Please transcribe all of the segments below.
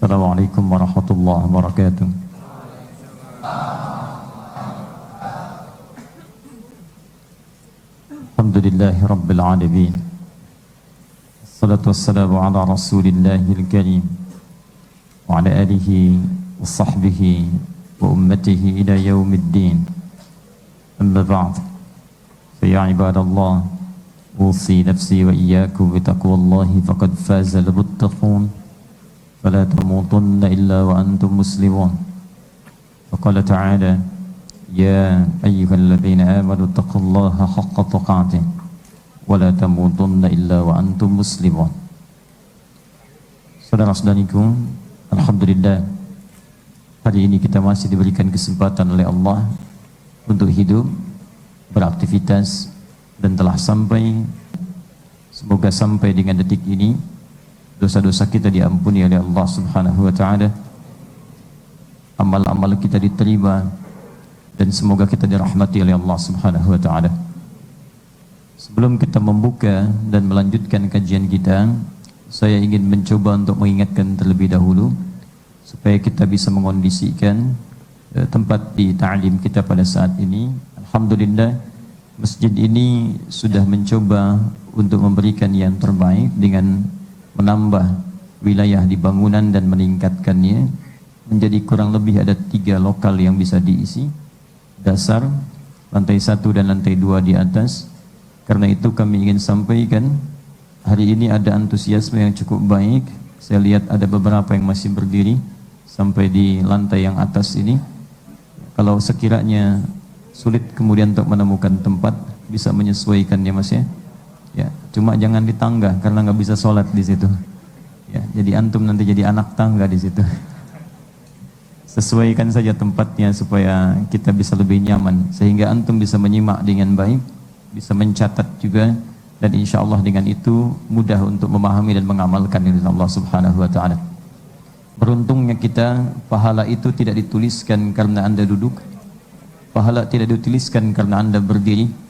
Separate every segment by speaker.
Speaker 1: Assalamualaikum warahmatullahi wabarakatuh. Alhamdulillahi rabbil alamin. Assalatu wassalamu ala rasulillahil karim wa ala alihi wa sahbihi wa ummatihi ila yaumiddin. Amma ba'd. Fa ya ibadallah, usi nafsi wa iyyakum bi taqwallahi faqad faza al-muttaqun. فلا تموتن إلا وأنتم مسلمون. وقال تعالى: يا أيها الذين آمنوا اتقوا الله حق تقاته ولا تموتن إلا وأنتم مسلمون. Saudara-saudariku, alhamdulillah, hari ini kita masih diberikan kesempatan oleh Allah untuk hidup, beraktivitas, dan telah sampai, semoga sampai dengan detik ini dosa-dosa kita diampuni oleh Allah Subhanahu wa taala, amal-amal kita diterima, dan semoga kita dirahmati oleh Allah Subhanahu wa taala. Sebelum kita membuka dan melanjutkan kajian kita, saya ingin mencoba untuk mengingatkan terlebih dahulu supaya kita bisa mengondisikan tempat di ta'lim kita pada saat ini. Alhamdulillah, masjid ini sudah mencoba untuk memberikan yang terbaik dengan menambah wilayah di bangunan dan meningkatkannya menjadi kurang lebih ada 3 lokal yang bisa diisi, dasar, lantai 1 dan lantai 2 di atas. Karena itu kami ingin sampaikan, hari ini ada antusiasme yang cukup baik. Saya lihat ada beberapa yang masih berdiri sampai di lantai yang atas ini. Kalau sekiranya sulit kemudian untuk menemukan tempat, bisa menyesuaikannya Mas ya. Ya, cuma jangan di tangga karena nggak bisa sholat di situ. Ya, jadi antum nanti jadi anak tangga di situ. Sesuaikan saja tempatnya supaya kita bisa lebih nyaman, sehingga antum bisa menyimak dengan baik, bisa mencatat juga, dan insya Allah dengan itu mudah untuk memahami dan mengamalkan dengan Allah Subhanahu Wa Taala. Beruntungnya kita, pahala itu tidak dituliskan karena anda duduk, pahala tidak dituliskan karena anda berdiri.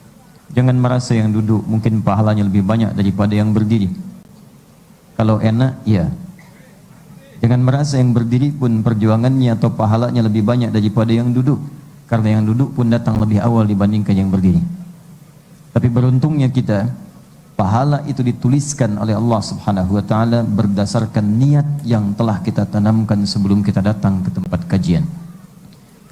Speaker 1: Jangan merasa yang duduk mungkin pahalanya lebih banyak daripada yang berdiri. Kalau enak, ya. Jangan merasa yang berdiri pun perjuangannya atau pahalanya lebih banyak daripada yang duduk, karena yang duduk pun datang lebih awal dibandingkan yang berdiri. Tapi beruntungnya kita, pahala itu dituliskan oleh Allah Subhanahu wa taala berdasarkan niat yang telah kita tanamkan sebelum kita datang ke tempat kajian.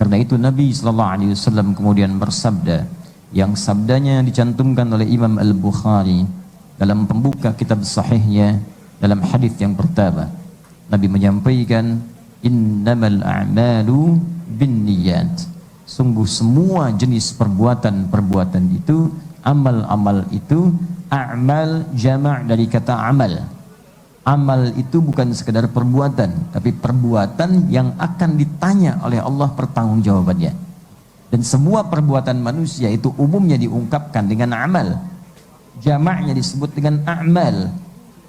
Speaker 1: Karena itu Nabi sallallahu alaihi wasallam kemudian bersabda, yang sabdanya dicantumkan oleh Imam Al-Bukhari dalam pembuka kitab sahihnya dalam hadis yang pertama. Nabi menyampaikan, innamal a'malu binniyat. Sungguh semua jenis perbuatan-perbuatan itu, amal-amal itu, a'mal jama' dari kata amal. Amal itu bukan sekedar perbuatan, tapi perbuatan yang akan ditanya oleh Allah pertanggungjawabannya. Dan semua perbuatan manusia itu umumnya diungkapkan dengan amal. Jamaknya disebut dengan a'mal.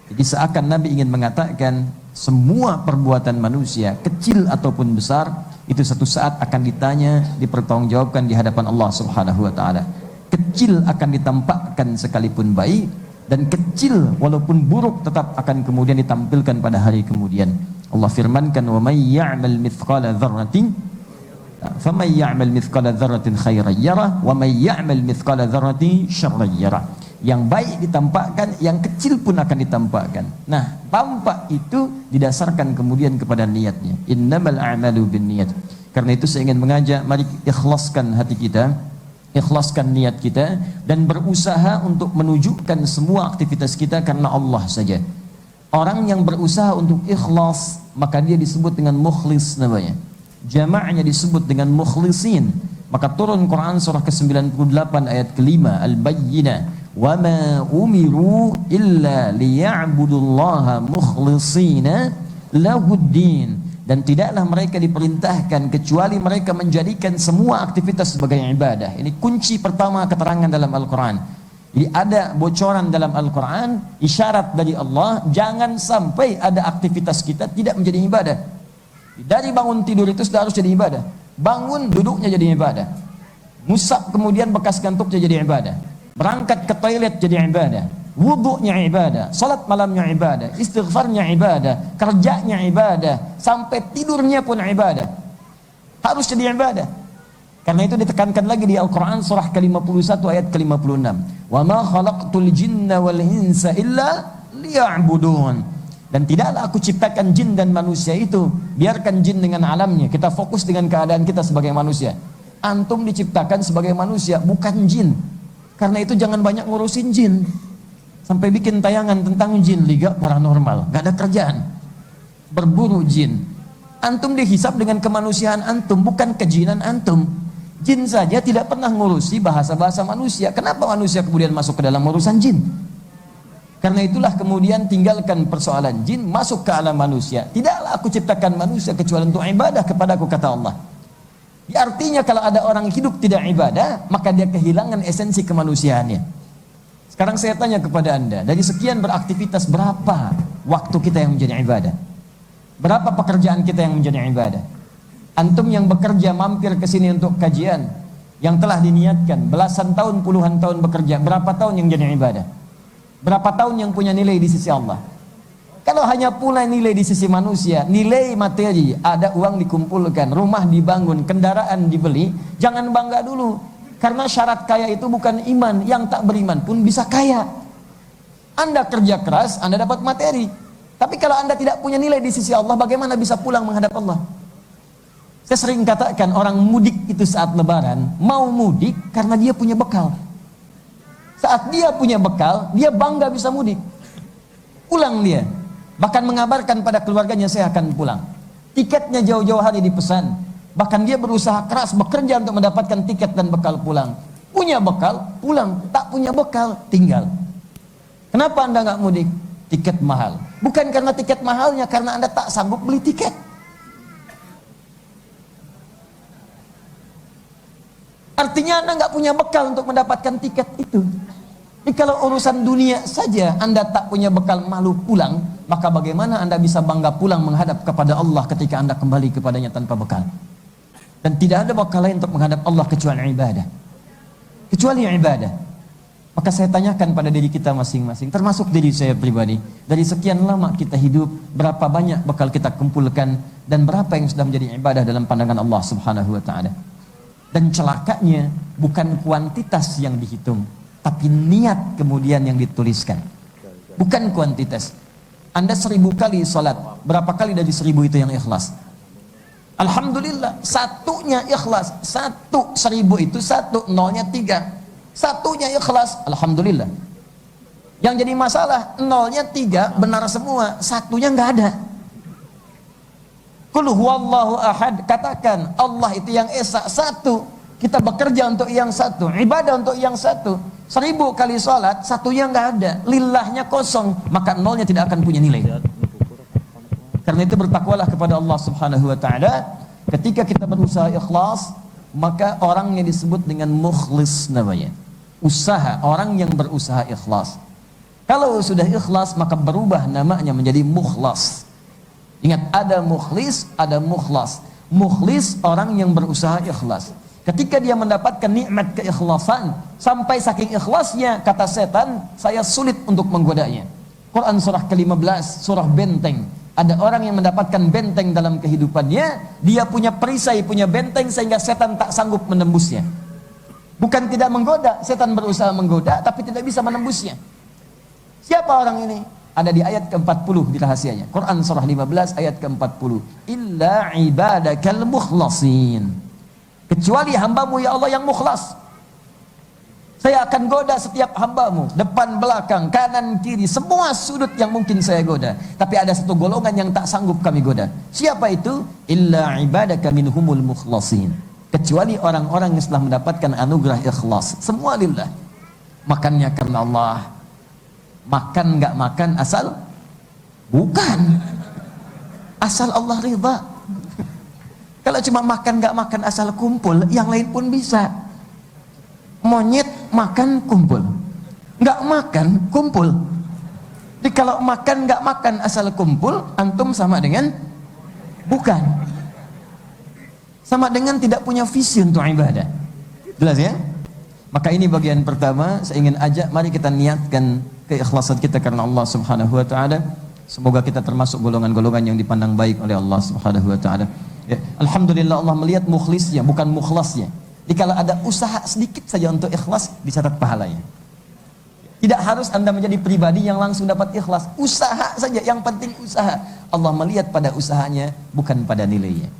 Speaker 1: Jadi seakan Nabi ingin mengatakan semua perbuatan manusia, kecil ataupun besar, itu satu saat akan ditanya, dipertanggungjawabkan di hadapan Allah Subhanahu wa taala. Kecil akan ditampakkan sekalipun baik, dan kecil walaupun buruk tetap akan kemudian ditampilkan pada hari kemudian. Allah firmankan, wa may ya'mal mithqala dzarratin faman ya'mal mithqala dzarratin khairan yarah wa may ya'mal mithqala dzarratin syarran yarah. Yang baik ditampakkan, yang kecil pun akan ditampakkan. Nah, tampak itu didasarkan kemudian kepada niatnya. Innamal a'malu binniyat. Karena itu saya ingin mengajak, mari ikhlaskan hati kita, ikhlaskan niat kita, dan berusaha untuk menunjukkan semua aktivitas kita karena Allah saja. Orang yang berusaha untuk ikhlas, maka dia disebut dengan mukhlis namanya. Jama'nya disebut dengan mukhlisin. Maka turun Quran surah ke-98 ayat ke-5, Al-Bayyinah, wa ma umiru illa liya'budullaha mukhlishina lahuddin. Dan tidaklah mereka diperintahkan kecuali mereka menjadikan semua aktivitas sebagai ibadah. Ini kunci pertama keterangan dalam Al-Quran. Jadi ada bocoran dalam Al-Quran, isyarat dari Allah, jangan sampai ada aktivitas kita tidak menjadi ibadah. Dari bangun tidur itu sudah harus jadi ibadah. Bangun duduknya jadi ibadah. Musab kemudian bekas kantuknya jadi ibadah. Berangkat ke toilet jadi ibadah.
Speaker 2: wudunya ibadah, salat malamnya ibadah, istighfarnya ibadah, kerjanya ibadah, sampai tidurnya pun ibadah. Harus jadi ibadah. Karena itu ditekankan lagi di Al-Quran surah ke-51 ayat ke-56. Wa ma khalaqtul jinna wal insa illa liya'budun. Dan tidaklah aku ciptakan jin dan manusia itu, biarkan jin dengan alamnya, kita fokus dengan keadaan kita sebagai manusia. Antum diciptakan sebagai manusia, bukan jin. Karena itu jangan banyak ngurusin jin. Sampai bikin tayangan tentang jin, Liga Paranormal, gak ada kerjaan, berburu jin. Antum dihisab dengan kemanusiaan antum, bukan kejinan antum. Jin saja tidak pernah ngurusi bahasa-bahasa manusia. Kenapa manusia kemudian masuk ke dalam urusan jin? Karena itulah kemudian tinggalkan persoalan jin, masuk ke alam manusia. Tidaklah aku ciptakan manusia kecuali untuk ibadah kepadaku, kata Allah. Artinya kalau ada orang hidup tidak ibadah, maka dia kehilangan esensi kemanusiaannya. Sekarang saya tanya kepada anda, dari sekian beraktivitas, berapa waktu kita yang menjadi ibadah? Berapa pekerjaan kita yang menjadi ibadah? Antum yang bekerja mampir ke sini untuk kajian yang telah diniatkan belasan tahun, puluhan tahun bekerja, berapa tahun yang jadi ibadah? Berapa tahun yang punya nilai di sisi Allah? Kalau hanya pula nilai di sisi manusia, nilai materi, ada uang dikumpulkan, rumah dibangun, kendaraan dibeli, jangan bangga dulu. Karena syarat kaya itu bukan iman, yang tak beriman pun bisa kaya. Anda kerja keras, Anda dapat materi. Tapi kalau Anda tidak punya nilai di sisi Allah, bagaimana bisa pulang menghadap Allah? Saya sering katakan orang mudik itu saat lebaran, mau mudik karena dia punya bekal. Saat dia punya bekal, dia bangga bisa mudik. Pulang dia, bahkan mengabarkan pada keluarganya, saya akan pulang. Tiketnya jauh-jauh hari dipesan. Bahkan dia berusaha keras, bekerja untuk mendapatkan tiket dan bekal pulang. Punya bekal, pulang. Tak punya bekal, tinggal. Kenapa Anda nggak mudik? Tiket mahal. Bukan karena tiket mahalnya, karena Anda tak sanggup beli tiket. Artinya Anda nggak punya bekal untuk mendapatkan tiket itu. Jadi kalau urusan dunia saja Anda tak punya bekal, malu pulang, maka bagaimana Anda bisa bangga pulang menghadap kepada Allah ketika Anda kembali kepadanya tanpa bekal? Dan tidak ada bekal lain untuk menghadap Allah kecuali ibadah. Kecuali ibadah. Maka saya tanyakan pada diri kita masing-masing, termasuk diri saya pribadi, dari sekian lama kita hidup, berapa banyak bekal kita kumpulkan, dan berapa yang sudah menjadi ibadah dalam pandangan Allah Subhanahu wa ta'ala. Dan celakanya bukan kuantitas yang dihitung, tapi niat kemudian yang dituliskan. Bukan kuantitas. Anda 1000 kali salat, berapa kali dari 1000 itu yang ikhlas? Alhamdulillah, satunya ikhlas. 1000 itu 1, nolnya 3. Satunya ikhlas, alhamdulillah. Yang jadi masalah, nolnya 3 benar semua, satunya nggak ada. Qul huwallahu ahad, katakan Allah itu yang esa, satu. Kita bekerja untuk yang satu, ibadah untuk yang satu. 1000 kali sholat, satunya nggak ada, lillahnya kosong, maka nolnya tidak akan punya nilai. Karena itu bertakwalah kepada Allah Subhanahu wa ta'ala. Ketika kita berusaha ikhlas, maka orangnya disebut dengan mukhlis namanya. Usaha, orang yang berusaha ikhlas. Kalau sudah ikhlas, maka berubah namanya menjadi mukhlas. Ingat, ada mukhlis, ada mukhlas. Mukhlis orang yang berusaha ikhlas. Ketika dia mendapatkan nikmat keikhlasan, sampai saking ikhlasnya, kata setan, saya sulit untuk menggodanya. Quran surah ke-15, surah benteng. Ada orang yang mendapatkan benteng dalam kehidupannya, dia punya perisai, punya benteng, sehingga setan tak sanggup menembusnya. Bukan tidak menggoda, setan berusaha menggoda, tapi tidak bisa menembusnya. Siapa orang ini? Ada di ayat ke-40 di rahasianya. Quran surah 15 ayat ke-40. Illa ibadakal mukhlasin. Kecuali hambamu ya Allah yang mukhlas. Saya akan goda setiap hambamu, depan, belakang, kanan, kiri, semua sudut yang mungkin saya goda. Tapi ada satu golongan yang tak sanggup kami goda. Siapa itu? Illa ibadaka minhumul mukhlasin. Kecuali orang-orang yang setelah mendapatkan anugerah ikhlas, semua lillah. Makannya karena Allah. Makan nggak makan asal bukan, asal Allah ridha. Kalau cuma makan nggak makan asal kumpul, yang lain pun bisa. Monyet makan kumpul, nggak makan kumpul. Jadi kalau makan nggak makan asal kumpul, antum sama dengan bukan, sama dengan tidak punya visi untuk ibadah. Jelas ya? Maka ini bagian pertama, saya ingin ajak, mari kita niatkan keikhlasan kita karena Allah Subhanahu wa taala. Semoga kita termasuk golongan-golongan yang dipandang baik oleh Allah Subhanahu wa taala. Ya, alhamdulillah Allah melihat mukhlisnya, bukan mukhlasnya. Jadi kalau ada usaha sedikit saja untuk ikhlas, dicatat pahalanya. Tidak harus Anda menjadi pribadi yang langsung dapat ikhlas. Usaha saja, yang penting usaha. Allah melihat pada usahanya, bukan pada nilainya.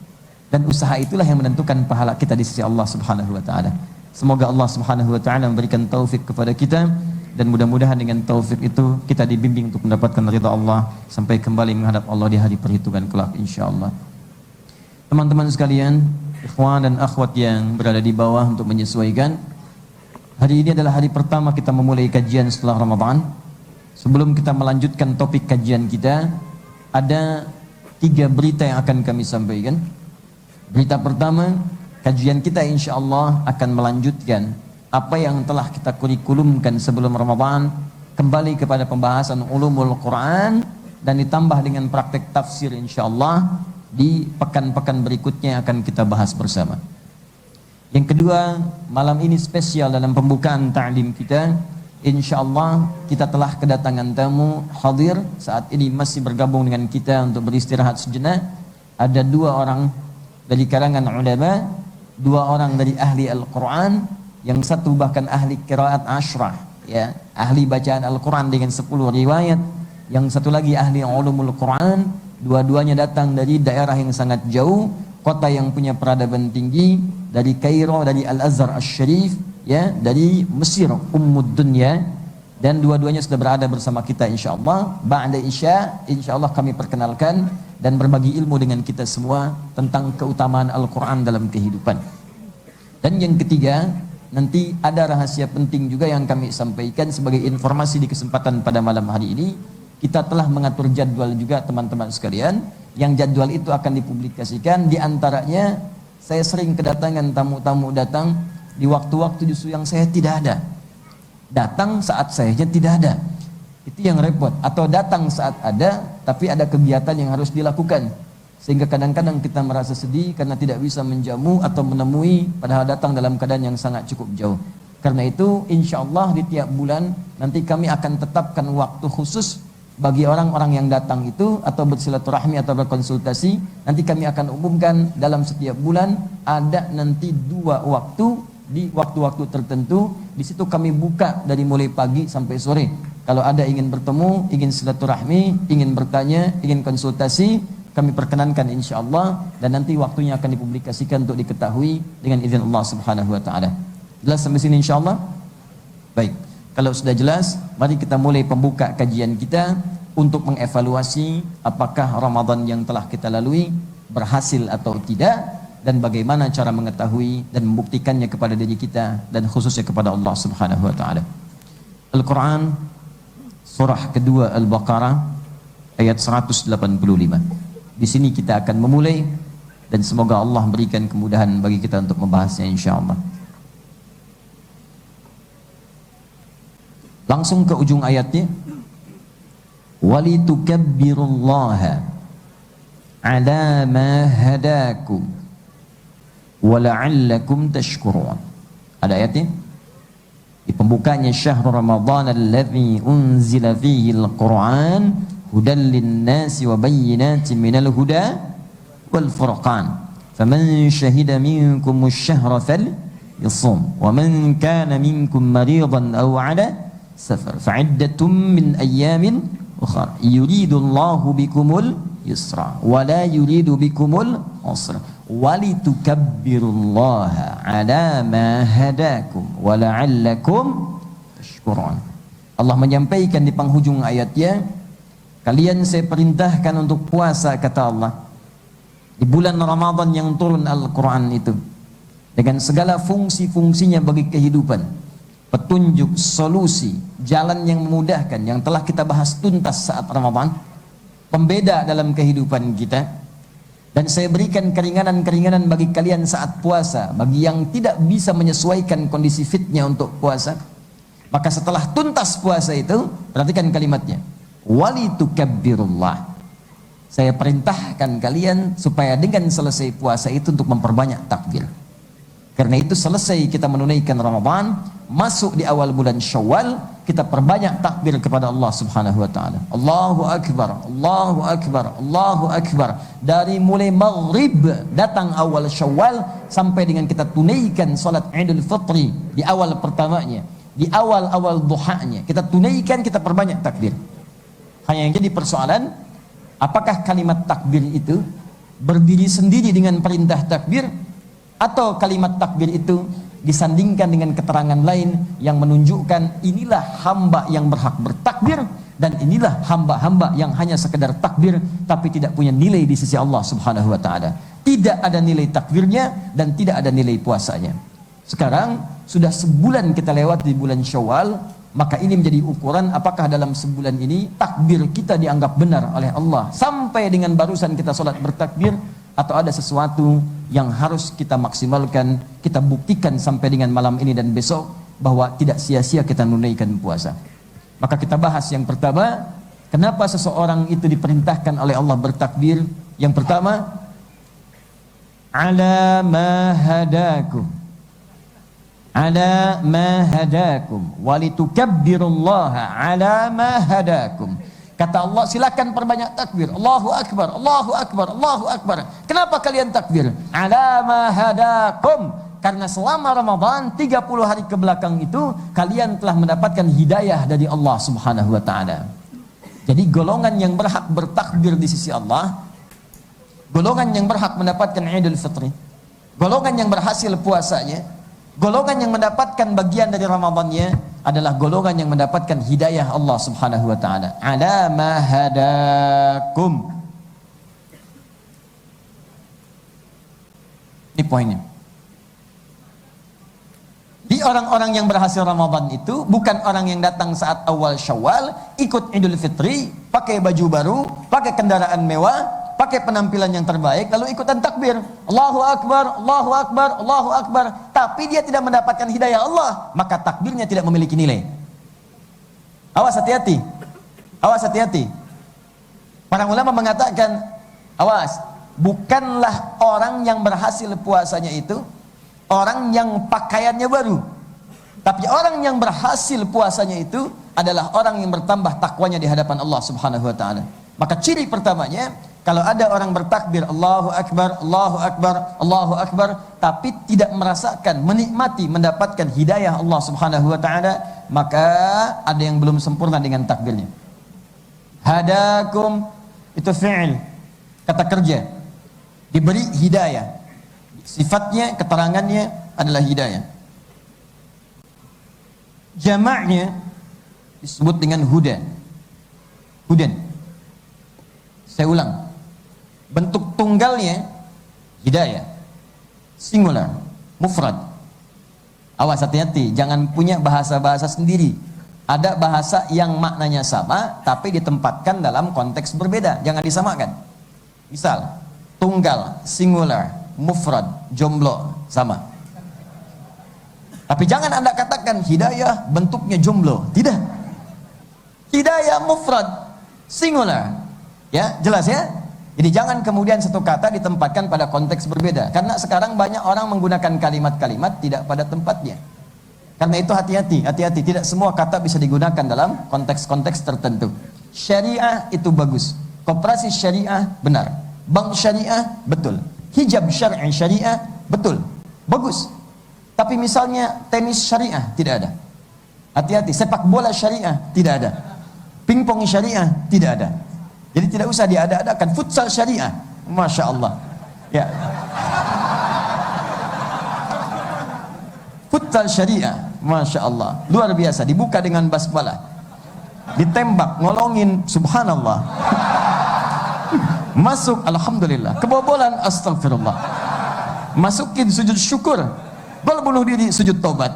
Speaker 2: Dan usaha itulah yang menentukan pahala kita di sisi Allah Subhanahu wa taala. Semoga Allah Subhanahu wa taala memberikan taufik kepada kita, dan mudah-mudahan dengan taufik itu kita dibimbing untuk mendapatkan ridha Allah sampai kembali menghadap Allah di hari perhitungan kelak insyaallah. Teman-teman sekalian, ikhwan dan akhwat yang berada di bawah, untuk menyesuaikan, hari ini adalah hari pertama kita memulai kajian setelah Ramadan. Sebelum kita melanjutkan topik kajian kita, ada 3 berita yang akan kami sampaikan. Berita pertama, kajian kita insyaallah akan melanjutkan apa yang telah kita kurikulumkan sebelum Ramadan, kembali kepada pembahasan ulumul Quran dan ditambah dengan praktek tafsir insyaallah di pekan-pekan berikutnya akan kita bahas bersama. Yang kedua, malam ini spesial dalam pembukaan ta'lim kita. Insyaallah kita telah kedatangan tamu hadir saat ini masih bergabung dengan kita untuk beristirahat sejenak. Ada 2 orang dari kalangan ulama, 2 orang dari ahli Al-Quran, yang satu bahkan ahli qiraat ashrah, ya, ahli bacaan Al-Quran dengan 10 riwayat, yang satu lagi ahli ulumul Quran. Dua-duanya datang dari daerah yang sangat jauh, kota yang punya peradaban tinggi, dari Kairo, dari Al-Azhar Asy-Syarif, ya, dari Mesir Ummud Dunya, dan dua-duanya sudah berada bersama kita insyaallah. Ba'da Isya insyaallah kami perkenalkan dan berbagi ilmu dengan kita semua tentang keutamaan Al-Quran dalam kehidupan. Dan yang ketiga, nanti ada rahasia penting juga yang kami sampaikan sebagai informasi di kesempatan pada malam hari ini. Kita telah mengatur jadwal juga teman-teman sekalian, yang jadwal itu akan dipublikasikan. Di antaranya, saya sering kedatangan tamu-tamu datang di waktu-waktu justru yang saya tidak ada. Datang saat saya tidak ada. Itu yang repot. Atau datang saat ada, tapi ada kegiatan yang harus dilakukan. Sehingga kadang-kadang kita merasa sedih karena tidak bisa menjamu atau menemui, padahal datang dalam keadaan yang sangat cukup jauh. Karena itu, insya Allah di tiap bulan, nanti kami akan tetapkan waktu khusus bagi orang-orang yang datang itu, atau bersilaturahmi atau berkonsultasi. Nanti kami akan umumkan dalam setiap bulan, ada nanti 2 waktu, di waktu-waktu tertentu. Di situ kami buka dari mulai pagi sampai sore. Kalau ada ingin bertemu, ingin silaturahmi, ingin bertanya, ingin konsultasi, kami perkenankan insyaallah, dan nanti waktunya akan dipublikasikan untuk diketahui dengan izin Allah Subhanahu wa taala. Jelas sampai sini insyaallah? Baik. Kalau sudah jelas, mari kita mulai pembuka kajian kita untuk mengevaluasi apakah Ramadan yang telah kita lalui berhasil atau tidak, dan bagaimana cara mengetahui dan membuktikannya kepada diri kita dan khususnya kepada Allah Subhanahu wa taala. Al-Qur'an surah kedua Al-Baqarah ayat 185. Di sini kita akan memulai, dan semoga Allah berikan kemudahan bagi kita untuk membahasnya insyaallah. Langsung ke ujung ayatnya. Walitukabbirullaha ala ma hadakum wa la'allakum tashkurun. Ada ayatnya? Di pembukanya, syahrul Ramadan alladzi unzila fihi al-Qur'an hudan lin-nasi wa bayyinatin minal huda wal furqan. Faman syahida minkum asy-syahra falyasum wa man kana minkum maridan aw 'ala safar fa'iddatun min ayyamin ukhra yuridullahu bikumul yusra wa la yuridu bikumul usra walitukabbirullaha ala ma hadakum wa la'allakum tashkurun. Allah menyampaikan di penghujung ayatnya, kalian saya perintahkan untuk puasa, kata Allah, di bulan Ramadan yang turun Al-Quran itu, dengan segala fungsi-fungsinya bagi kehidupan, petunjuk, solusi, jalan yang memudahkan, yang telah kita bahas tuntas saat Ramadan, pembeda dalam kehidupan kita. Dan saya berikan keringanan-keringanan bagi kalian saat puasa, bagi yang tidak bisa menyesuaikan kondisi fitnya untuk puasa. Maka setelah tuntas puasa itu, perhatikan kalimatnya, walitukabbirullah. Saya perintahkan kalian supaya dengan selesai puasa itu untuk memperbanyak takbir. Karena itu selesai kita menunaikan Ramadan, masuk di awal bulan Syawal, kita perbanyak takbir kepada Allah Subhanahu wa taala. Allahu akbar, Allahu akbar, Allahu akbar. Dari mulai maghrib datang awal Syawal sampai dengan kita tunaikan salat Idul Fitri di awal pertamanya, di awal-awal duhanya. Kita tunaikan, kita perbanyak takbir. Hanya yang jadi persoalan, apakah kalimat takbir itu berdiri sendiri dengan perintah takbir, atau kalimat takbir itu disandingkan dengan keterangan lain yang menunjukkan inilah hamba yang berhak bertakbir dan inilah hamba-hamba yang hanya sekedar takbir tapi tidak punya nilai di sisi Allah Subhanahu wa taala. Tidak ada nilai takbirnya dan tidak ada nilai puasanya. Sekarang sudah sebulan kita lewat di bulan Syawal, maka ini menjadi ukuran apakah dalam sebulan ini takbir kita dianggap benar oleh Allah sampai dengan barusan kita sholat bertakbir, atau ada sesuatu yang harus kita maksimalkan, kita buktikan sampai dengan malam ini dan besok bahwa tidak sia-sia kita menunaikan puasa. Maka kita bahas yang pertama, kenapa seseorang itu diperintahkan oleh Allah bertakbir. Yang pertama, ala ma hadakum, ala ma hadakum walitukabbirullaha ala ma hadakum. Kata Allah, silakan perbanyak takbir. Allahu akbar, Allahu akbar, Allahu akbar. Kenapa kalian takbir? Ala ma hadakum. Karena selama Ramadan 30 hari ke belakang itu kalian telah mendapatkan hidayah dari Allah Subhanahu wa taala. Jadi golongan yang berhak bertakbir di sisi Allah, golongan yang berhak mendapatkan Idul Fitri, golongan yang berhasil puasanya, golongan yang mendapatkan bagian dari Ramadannya adalah golongan yang mendapatkan hidayah Allah Subhanahu wa taala. Ala ma hadakum. Ini poinnya. Di orang-orang yang berhasil Ramadan itu bukan orang yang datang saat awal Syawal, ikut Idul Fitri, pakai baju baru, pakai kendaraan mewah, pakai penampilan yang terbaik, lalu ikutan takbir. Allahu akbar, Allahu akbar, Allahu akbar. Tapi dia tidak mendapatkan hidayah Allah, maka takbirnya tidak memiliki nilai. Awas, hati-hati. Awas, hati-hati. Para ulama mengatakan, awas, bukanlah orang yang berhasil puasanya itu orang yang pakaiannya baru, tapi orang yang berhasil puasanya itu adalah orang yang bertambah takwanya di hadapan Allah Subhanahu wa taala. Maka ciri pertamanya, kalau ada orang bertakbir Allahu akbar, Allahu akbar, Allahu akbar, tapi tidak merasakan, menikmati, mendapatkan hidayah Allah Subhanahu wa taala, maka ada yang belum sempurna dengan takbirnya. Hadakum itu fi'il, kata kerja, diberi hidayah. Sifatnya, keterangannya adalah hidayah. Jamaknya disebut dengan huda. Hudan. Saya ulang. Bentuk tunggalnya hidayah. Singular, mufrad. Awas, hati-hati, jangan punya bahasa-bahasa sendiri. Ada bahasa yang maknanya sama tapi ditempatkan dalam konteks berbeda, jangan disamakan. Misal, tunggal, singular, mufrad, jomblo, sama. Tapi jangan Anda katakan hidayah bentuknya jomblo. Tidak. Hidayah mufrad, singular. Ya, jelas ya? Jadi jangan kemudian satu kata ditempatkan pada konteks berbeda. Karena sekarang banyak orang menggunakan kalimat-kalimat tidak pada tempatnya. Karena itu hati-hati, hati-hati. Tidak semua kata bisa digunakan dalam konteks-konteks tertentu. Syariah itu bagus. Koperasi syariah benar. Bank syariah betul. Hijab syar'i syariah betul, bagus. Tapi misalnya tenis syariah tidak ada. Hati-hati, sepak bola syariah tidak ada. Pingpong syariah tidak ada. Jadi tidak usah diada-adakan. Futsal syariah, masya Allah. Ya. Futsal syariah, masya Allah, luar biasa. Dibuka dengan basmalah, ditembak, ngolongin, subhanallah. Masuk, alhamdulillah. Kebobolan, astagfirullah. Masukin sujud syukur, gol bunuh diri, sujud tobat.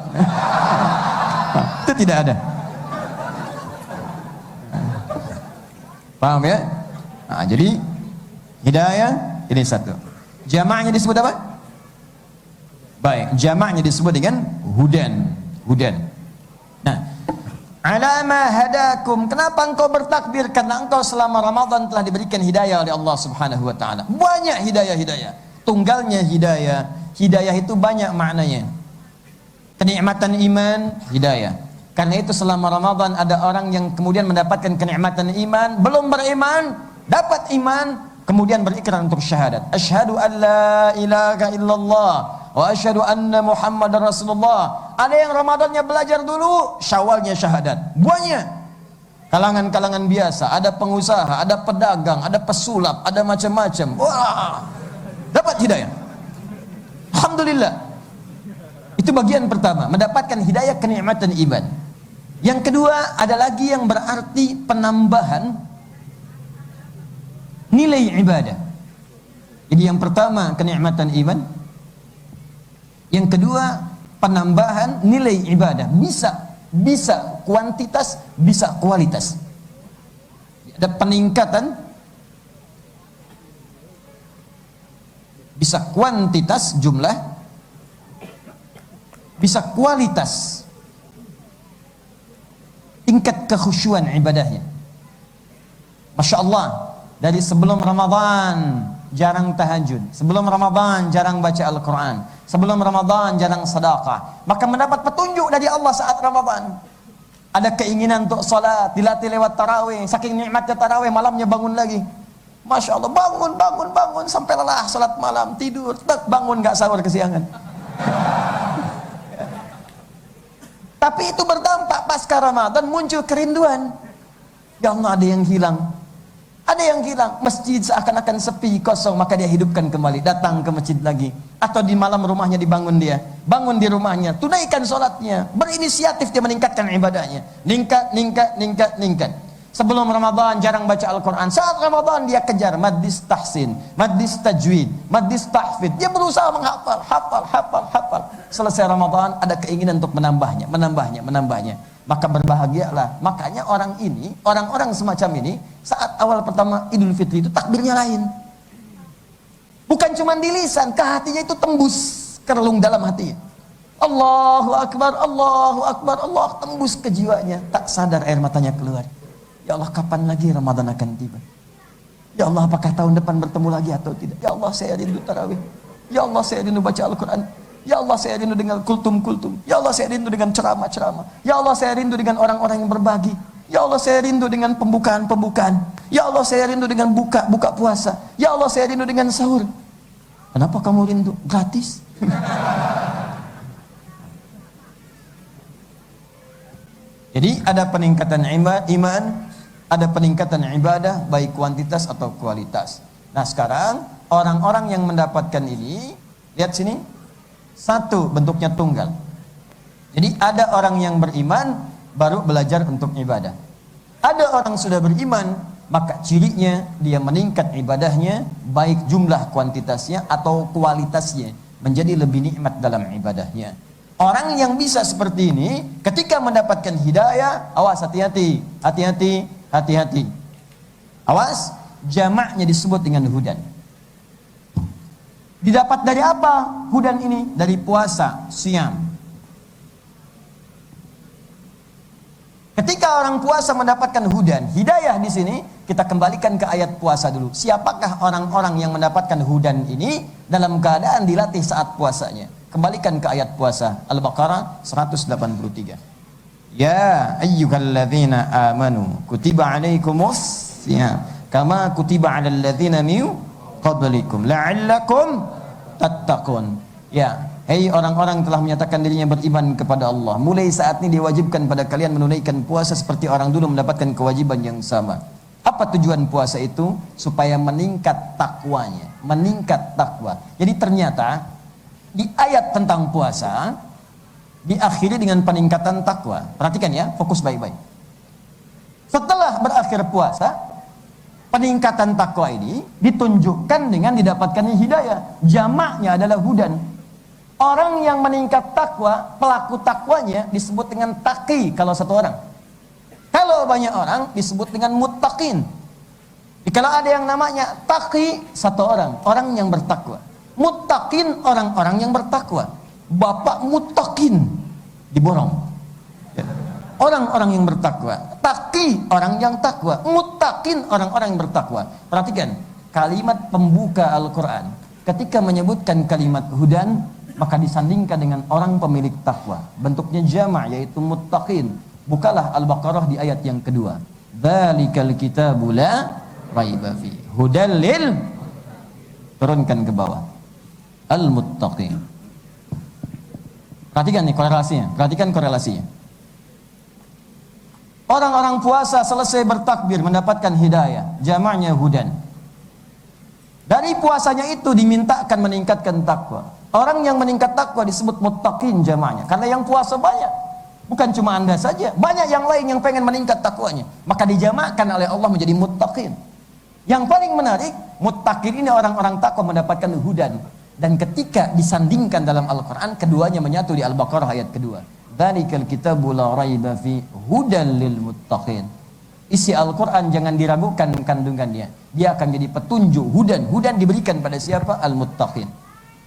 Speaker 2: Itu tidak ada. Paham ya? Nah, jadi hidayah ini satu. Jamaknya disebut apa? Baik, jamaknya disebut dengan hudan. Hudan. Nah, alama hadakum. Kenapa engkau bertakbir? Karena engkau selama Ramadan telah diberikan hidayah oleh Allah Subhanahu wa taala. Banyak hidayah-hidayah. Tunggalnya hidayah. Hidayah itu banyak maknanya. Kenikmatan iman, hidayah. Karena itu selama Ramadan ada orang yang kemudian mendapatkan kenikmatan iman, belum beriman, dapat iman, kemudian berikrar untuk syahadat. Asyhadu an la ilaha illallah wa asyhadu anna Muhammadar Rasulullah. Ada yang Ramadannya belajar dulu, Syawalnya syahadat. Banyak. Kalangan-kalangan biasa, ada pengusaha, ada pedagang, ada pesulap, ada macam-macam. Wah, dapat hidayah. Alhamdulillah. Itu bagian pertama, mendapatkan hidayah kenikmatan iman. Yang kedua, ada lagi yang berarti penambahan nilai ibadah. Jadi yang pertama kenikmatan iman, yang kedua penambahan nilai ibadah. Bisa kuantitas, bisa kualitas. Ada peningkatan, bisa kuantitas jumlah, bisa kualitas tingkat kekhusyuan ibadahnya. Masya Allah, dari sebelum Ramadan jarang tahajud, sebelum Ramadan jarang baca Al-Quran, sebelum Ramadan jarang sedekah, maka mendapat petunjuk dari Allah saat Ramadan. Ada keinginan untuk salat, dilatih lewat tarawih, saking nikmatnya tarawih, malamnya bangun lagi. Masya Allah, bangun sampai lelah salat malam, tidur, bangun gak sahur kesiangan. Tapi itu berdampak pasca Ramadan, muncul kerinduan. Ya Allah, ada yang hilang. Ada yang hilang, masjid seakan-akan sepi, kosong, maka dia hidupkan kembali, datang ke masjid lagi. Atau di malam rumahnya dibangun dia, bangun di rumahnya, tunaikan sholatnya, berinisiatif dia meningkatkan ibadahnya. Ningkat. Sebelum Ramadan jarang baca Al-Quran, saat Ramadan dia kejar maddis tahsin, maddis tajwid, maddis tahfid. Dia berusaha menghafal, hafal. Selesai Ramadan ada keinginan untuk menambahnya. Maka berbahagialah. Makanya orang-orang semacam ini, saat awal pertama Idul Fitri itu takbirnya lain. Bukan cuma di lisan, ke hatinya itu tembus ke relung dalam hati. Allahu Akbar, Allah tembus ke jiwanya. Tak sadar air matanya keluar. Ya Allah, kapan lagi Ramadan akan tiba? Ya Allah, apakah tahun depan bertemu lagi atau tidak? Ya Allah, saya rindu tarawih. Ya Allah, saya rindu baca Al-Quran. Ya Allah, saya rindu dengan kultum-kultum. Ya Allah, saya rindu dengan ceramah-ceramah. Ya Allah, saya rindu dengan orang-orang yang berbagi. Ya Allah, saya rindu dengan pembukaan-pembukaan. Ya Allah, saya rindu dengan buka puasa. Ya Allah, saya rindu dengan sahur. Kenapa kamu rindu? Gratis. Jadi ada peningkatan iman, ada peningkatan ibadah, baik kuantitas atau kualitas. Nah sekarang orang-orang yang mendapatkan ini, lihat sini, satu bentuknya tunggal. Jadi ada orang yang beriman baru belajar untuk ibadah. Ada orang sudah beriman, maka cirinya dia meningkat ibadahnya, baik jumlah kuantitasnya atau kualitasnya, menjadi lebih nikmat dalam ibadahnya. Orang yang bisa seperti ini, ketika mendapatkan hidayah, awas, hati-hati. Awas, jamaknya disebut dengan hudan. Didapat dari apa hudan ini? Dari puasa, siam. Ketika orang puasa mendapatkan hudan, hidayah di sini, kita kembalikan ke ayat puasa dulu. Siapakah orang-orang yang mendapatkan hudan ini dalam keadaan dilatih saat puasanya? Kembalikan ke ayat puasa Al-Baqarah 183. Ya ayyuhalladzina amanu kutiba alaikumus siyam kama kutiba alal ladzina min qablikum la'allakum tattaqun. Ya, hei orang-orang telah menyatakan dirinya beriman kepada Allah, mulai saat ini diwajibkan pada kalian menunaikan puasa seperti orang dulu mendapatkan kewajiban yang sama. Apa tujuan puasa itu? Supaya meningkat takwanya, meningkat takwa. Jadi ternyata di ayat tentang puasa diakhiri dengan peningkatan takwa. Perhatikan ya, fokus baik-baik. Setelah berakhir puasa, peningkatan takwa ini ditunjukkan dengan didapatkannya hidayah. Jamaknya adalah hudan. Orang yang meningkat takwa, pelaku takwanya disebut dengan taqi kalau satu orang. Kalau banyak orang disebut dengan muttaqin. Kalau ada yang namanya taqi, satu orang yang bertakwa. Muttaqin, orang-orang yang bertakwa. Bapak muttaqin diborong. Orang-orang yang bertakwa. Taqi, orang yang takwa. Muttaqin, orang-orang yang bertakwa. Perhatikan kalimat pembuka Al-Quran. Ketika menyebutkan kalimat hudan, maka disandingkan dengan orang pemilik takwa. Bentuknya jama' yaitu muttaqin. Bukalah Al-Baqarah di ayat yang kedua. Dzalikal kitabu la raiba fi hudal lil, turunkan ke bawah, al-muttaqin. Perhatikan nih korelasinya, perhatikan korelasinya. Orang-orang puasa selesai bertakbir mendapatkan hidayah, jamaknya hudan. Dari puasanya itu dimintakan meningkatkan takwa. Orang yang meningkat takwa disebut muttaqin jamaknya, karena yang puasa banyak. Bukan cuma Anda saja, banyak yang lain yang pengen meningkat takwanya. Maka dijamakkan oleh Allah menjadi muttaqin. Yang paling menarik, muttaqin ini orang-orang takwa mendapatkan hudan. Dan ketika disandingkan dalam Al-Quran, keduanya menyatu di Al-Baqarah ayat kedua. Dzalikal kitabu la raiba fi hudan lil muttaqin. Isi Al-Quran jangan diragukan kandungannya. Dia akan jadi petunjuk, hudan. Hudan diberikan pada siapa? Al-muttaqin.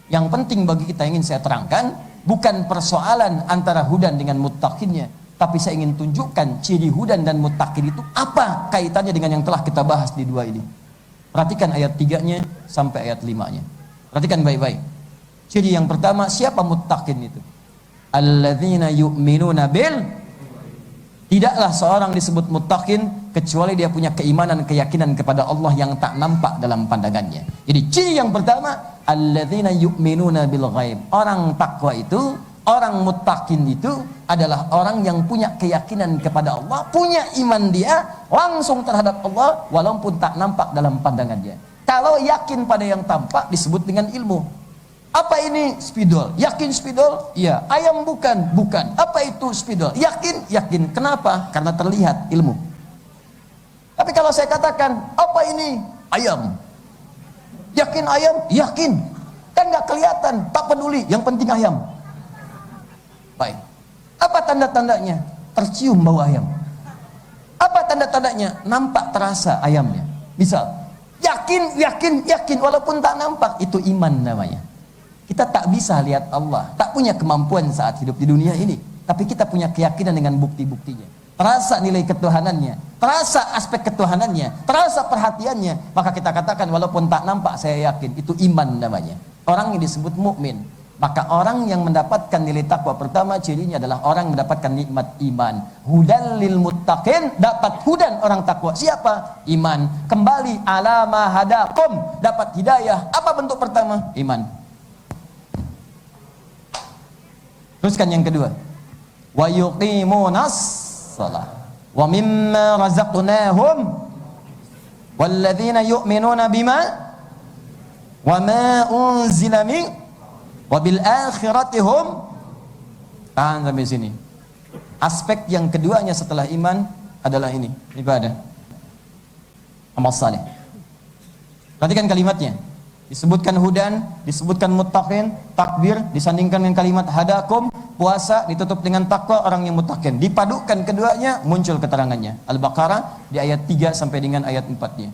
Speaker 2: Yang penting bagi kita ingin saya terangkan, bukan persoalan antara hudan dengan muttaqinnya, tapi saya ingin tunjukkan ciri hudan dan muttaqin itu apa kaitannya dengan yang telah kita bahas di dua ini. Perhatikan ayat 3-nya sampai ayat 5-nya. Perhatikan baik-baik. Ciri yang pertama, siapa muttaqin itu? Alladzina yu'minuna bil. Tidaklah seorang disebut muttaqin kecuali dia punya keimanan, keyakinan kepada Allah yang tak nampak dalam pandangannya. Jadi ciri yang pertama, alladzina yu'minuna bil ghaib. Orang takwa itu, orang muttaqin itu adalah orang yang punya keyakinan kepada Allah, punya iman dia langsung terhadap Allah walaupun tak nampak dalam pandangannya. Kalau yakin pada yang tampak disebut dengan ilmu. Apa ini spidol? Yakin spidol? Iya. Ayam bukan? Bukan. Apa itu spidol? Yakin? Yakin. Kenapa? Karena terlihat ilmu. Tapi kalau saya katakan, apa ini? Ayam. Yakin ayam? Yakin. Kan nggak kelihatan, tak peduli, yang penting ayam. Baik. Apa tanda-tandanya? Tercium bau ayam. Apa tanda-tandanya? Nampak terasa ayamnya. Misal, yakin, walaupun tak nampak, itu iman namanya. Kita tak bisa lihat Allah, tak punya kemampuan saat hidup di dunia ini, tapi kita punya keyakinan dengan bukti-buktinya. Terasa nilai ketuhanannya, terasa aspek ketuhanannya, terasa perhatiannya, maka kita katakan walaupun tak nampak saya yakin, itu iman namanya. Orang yang disebut mukmin. Maka orang yang mendapatkan nilai takwa pertama cirinya adalah orang yang mendapatkan nikmat iman. Hudan lil muttaqin, dapat hudan orang takwa. Siapa? Iman. Kembali ala ma hadakum, dapat hidayah. Apa bentuk pertama? Iman. Teruskan yang kedua. Wa yuqimunas shalah wa mimma razaqnahum walladzina yu'minuna bima wa ma unzila min wa bil akhirati hum. Tahan sampai sini. Aspek yang keduanya setelah iman adalah ini, ibadah, amal saleh. Perhatikan kalimatnya. Disebutkan hudan, disebutkan muttaqin, takbir, disandingkan dengan kalimat hadakum, puasa, ditutup dengan takwa orang yang muttaqin. Dipadukan keduanya, muncul keterangannya. Al-Baqarah di ayat 3 sampai dengan ayat 4-nya.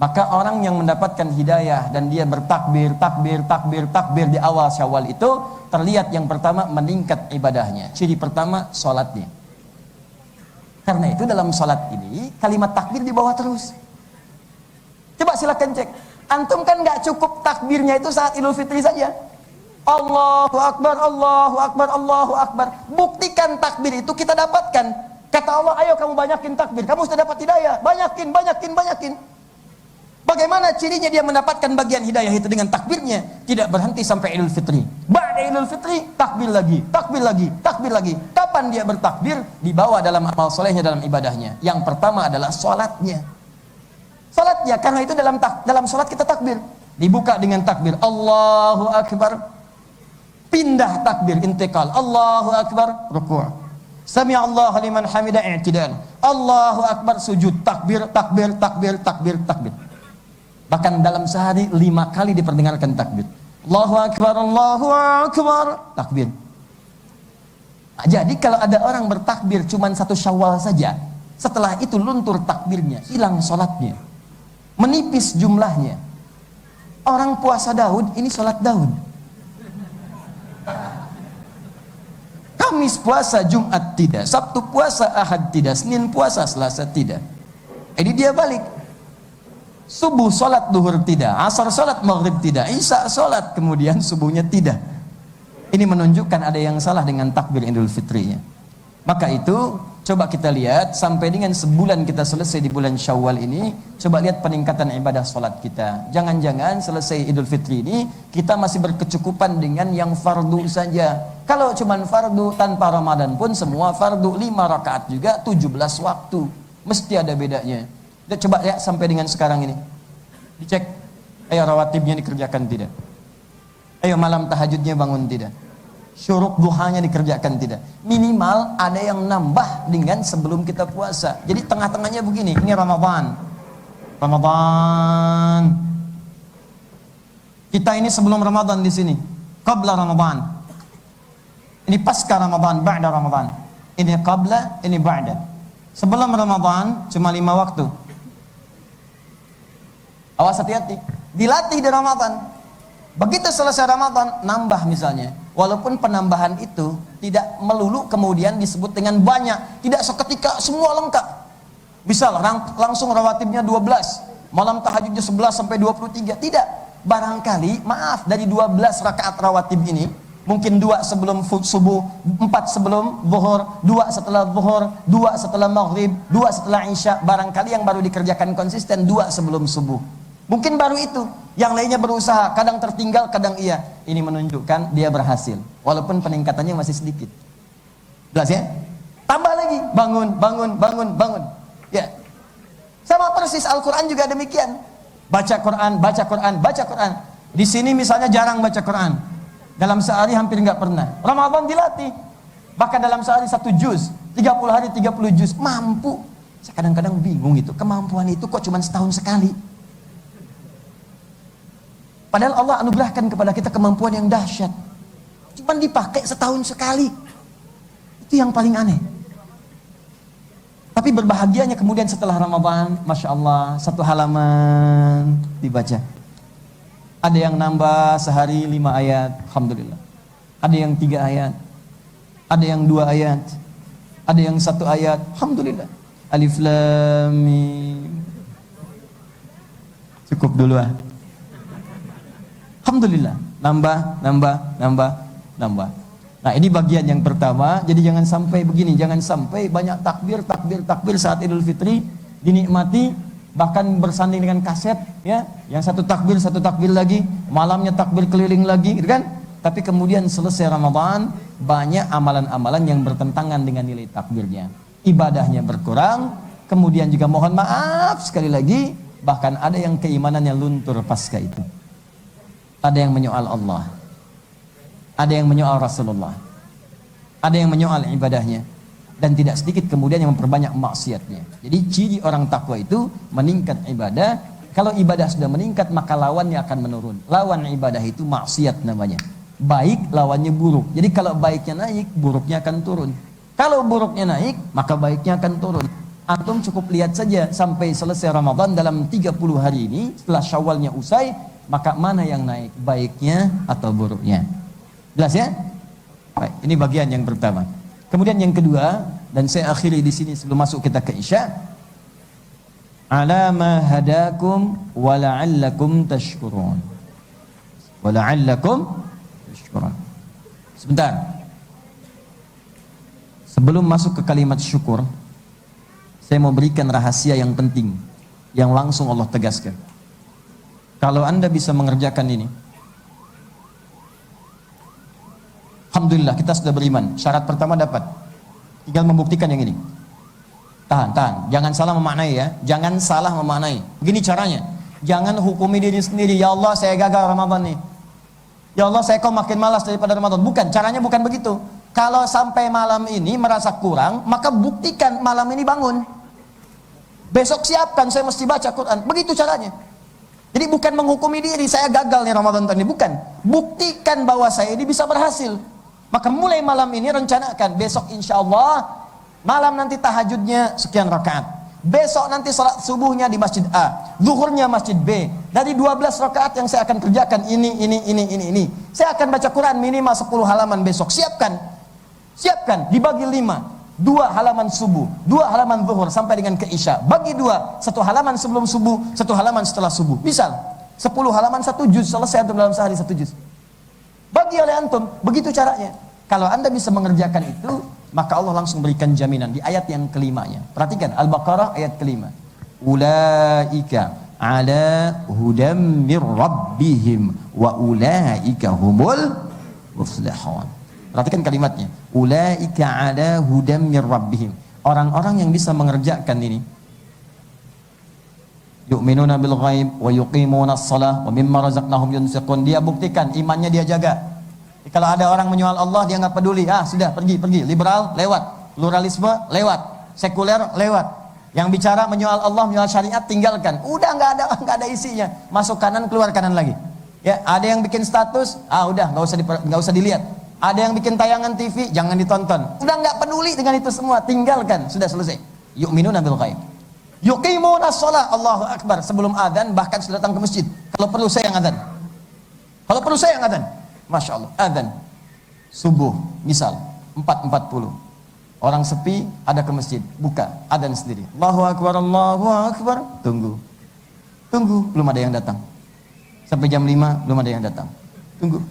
Speaker 2: Maka orang yang mendapatkan hidayah dan dia bertakbir, takbir di awal Syawal itu, terlihat yang pertama meningkat ibadahnya. Ciri pertama, sholatnya. Karena itu dalam sholat ini, kalimat takbir di bawah terus. Coba silakan cek. Antum kan nggak cukup takbirnya itu saat Idul Fitri saja. Allahu Akbar, Allahu Akbar, Allahu Akbar. Buktikan takbir itu kita dapatkan. Kata Allah, ayo kamu banyakin takbir, kamu sudah dapat hidayah. Banyakin. Bagaimana cirinya dia mendapatkan bagian hidayah itu dengan takbirnya? Tidak berhenti sampai Idul Fitri. Ba'da Idul Fitri, takbir lagi. Kapan dia bertakbir? Dibawa dalam amal solehnya, dalam ibadahnya. Yang pertama adalah sholatnya. Salatnya, karena itu dalam salat kita takbir. Dibuka dengan takbir Allahu Akbar. Pindah takbir, intikal Allahu Akbar, ruku'. Sami'allahu liman hamidah, i'tidal. Allahu Akbar, sujud, takbir. Bahkan dalam sehari 5 kali diperdengarkan takbir. Allahu Akbar, takbir. Nah, jadi kalau ada orang bertakbir cuman 1 Syawal saja, setelah itu luntur takbirnya, hilang salatnya. Menipis jumlahnya. Orang puasa Daud, ini sholat Daud. Kamis puasa, Jumat tidak. Sabtu puasa, Ahad tidak. Senin puasa, Selasa tidak. Jadi dia balik. Subuh sholat duhur tidak. Asar sholat maghrib tidak. Isya sholat, kemudian subuhnya tidak. Ini menunjukkan ada yang salah dengan takbir Idul Fitrinya. Maka itu coba kita lihat sampai dengan sebulan kita selesai di bulan Syawal ini, coba lihat peningkatan ibadah solat kita. Jangan-jangan selesai Idul Fitri ini kita masih berkecukupan dengan yang fardu saja. Kalau cuman fardu tanpa Ramadan pun semua fardu 5 rakaat juga 17 waktu. Mesti ada bedanya. Kita coba ya sampai dengan sekarang ini. Dicek, ayo rawatibnya dikerjakan tidak? Ayo malam tahajudnya bangun tidak? Syuruk duhanya dikerjakan tidak? Minimal ada yang nambah dengan sebelum kita puasa. Jadi tengah-tengahnya begini, ini Ramadan. Kita ini sebelum Ramadan di sini. Qabla Ramadan. Ini pasca Ramadan, ba'da Ramadan. Ini qabla, ini ba'da. Sebelum Ramadan cuma 5 waktu. Awas hati-hati. Dilatih di Ramadan. Begitu selesai Ramadan, nambah misalnya. Walaupun penambahan itu tidak melulu kemudian disebut dengan banyak, tidak seketika semua lengkap. Misal langsung rawatibnya 12, malam tahajudnya 11 sampai 23, tidak. Barangkali maaf dari 12 rakaat rawatib ini, mungkin 2 sebelum subuh, 4 sebelum zuhur, 2 setelah zuhur, 2 setelah maghrib, 2 setelah isya, barangkali yang baru dikerjakan konsisten 2 sebelum subuh. Mungkin baru itu, yang lainnya berusaha, kadang tertinggal, kadang iya. Ini menunjukkan dia berhasil, walaupun peningkatannya masih sedikit. Jelas ya? Tambah lagi, bangun. Ya, sama persis Al-Quran juga demikian. Baca Quran. Di sini misalnya jarang baca Quran, dalam sehari hampir nggak pernah. Ramadan dilatih, bahkan dalam sehari 1 juz, 30 hari 30 juz, mampu. Saya kadang-kadang bingung itu, kemampuan itu kok cuma setahun sekali. Padahal Allah anugerahkan kepada kita kemampuan yang dahsyat. Cuman dipakai setahun sekali. Itu yang paling aneh. Tapi berbahagianya kemudian setelah Ramadan, Masya Allah, 1 halaman dibaca. Ada yang nambah sehari 5 ayat, Alhamdulillah. Ada yang 3 ayat. Ada yang 2 ayat. Ada yang 1 ayat, Alhamdulillah. Alif Lam Mim. Cukup dulu ah. Alhamdulillah, nambah. Nah, ini bagian yang pertama. Jadi jangan sampai begini, jangan sampai banyak takbir saat Idul Fitri dinikmati, bahkan bersanding dengan kaset, ya. Yang satu takbir lagi, malamnya takbir keliling lagi, gitu kan? Tapi kemudian selesai Ramadan, banyak amalan-amalan yang bertentangan dengan nilai takbirnya. Ibadahnya berkurang, kemudian juga mohon maaf sekali lagi, bahkan ada yang keimanannya luntur pasca itu. Ada yang menyoal Allah, ada yang menyoal Rasulullah, ada yang menyoal ibadahnya, dan tidak sedikit kemudian yang memperbanyak maksiatnya. Jadi ciri orang takwa itu meningkat ibadah. Kalau ibadah sudah meningkat, maka lawannya akan menurun. Lawan ibadah itu maksiat namanya. Baik lawannya buruk. Jadi kalau baiknya naik, buruknya akan turun. Kalau buruknya naik, maka baiknya akan turun. Antum cukup lihat saja sampai selesai Ramadan dalam 30 hari ini, setelah Syawalnya usai, maka mana yang naik, baiknya atau buruknya? Jelas ya? Baik, ini bagian yang pertama. Kemudian yang kedua, dan saya akhiri di sini sebelum masuk kita ke Isya. Ala ma hadakum wa la'allakum tashkurun. Wa la'allakum tashkurun. Sebentar. Sebelum masuk ke kalimat syukur, saya mau berikan rahasia yang penting yang langsung Allah tegaskan. Kalau Anda bisa mengerjakan ini, Alhamdulillah kita sudah beriman. Syarat pertama dapat. Tinggal membuktikan yang ini. Tahan. Jangan salah memaknai ya. Jangan salah memaknai. Begini caranya. Jangan hukumi diri sendiri. Ya Allah, saya gagal Ramadan nih. Ya Allah, saya kok makin malas daripada Ramadan. Bukan, caranya bukan begitu. Kalau sampai malam ini merasa kurang, maka buktikan malam ini bangun. Besok siapkan, saya mesti baca Quran. Begitu caranya. Jadi bukan menghukumi diri, saya gagal nih Ramadan tahun ini. Bukan. Buktikan bahwa saya ini bisa berhasil. Maka mulai malam ini rencanakan. Besok insya Allah, malam nanti tahajudnya sekian rakaat. Besok nanti salat subuhnya di masjid A. Zuhurnya masjid B. Dari 12 rakaat yang saya akan kerjakan, ini. Saya akan baca Quran minimal 10 halaman besok. Siapkan, dibagi 5. 2 halaman subuh, 2 halaman zuhur sampai dengan ke isya. Bagi 2, 1 halaman sebelum subuh, 1 halaman setelah subuh. Misal 10 halaman 1 juz, selesai dalam sehari 1 juz. bagi oleh antum. Begitu caranya. Kalau anda bisa mengerjakan itu, maka Allah langsung berikan jaminan di ayat yang kelimanya. Perhatikan Al-Baqarah ayat kelima. Ulaika ala hudam mir rabbihim wa ulaika humul muflihun. Perhatikan kalimatnya. Ulaika ala hudam mir rabbihim. Orang-orang yang bisa mengerjakan ini, yu'minuna bil ghaib wa yuqimuna shalah wa mimma razaqnahum yunfiqun. Dia buktikan imannya, dia jaga. Kalau ada orang menyoal Allah, dia nggak peduli. Sudah, pergi. Liberal lewat, pluralisme lewat, sekuler lewat. Yang bicara menyoal Allah, menyoal syariat, tinggalkan. Udah nggak ada isinya. Masuk kanan, keluar kanan lagi. Ya, ada yang bikin status, udah nggak usah dilihat. Ada yang bikin tayangan TV, jangan ditonton. Udah nggak peduli dengan itu semua, tinggalkan. Sudah selesai. Yu'minuna bil ghaib. Yuqimuna shalah, Allahu Akbar. Sebelum adzan bahkan sudah datang ke masjid. Kalau perlu saya yang adzan. Masya Allah, adzan subuh misal 4.40, orang sepi, ada ke masjid, buka adzan sendiri, Allahu Akbar, tunggu, belum ada yang datang. Sampai jam 5 belum ada yang datang. Tunggu.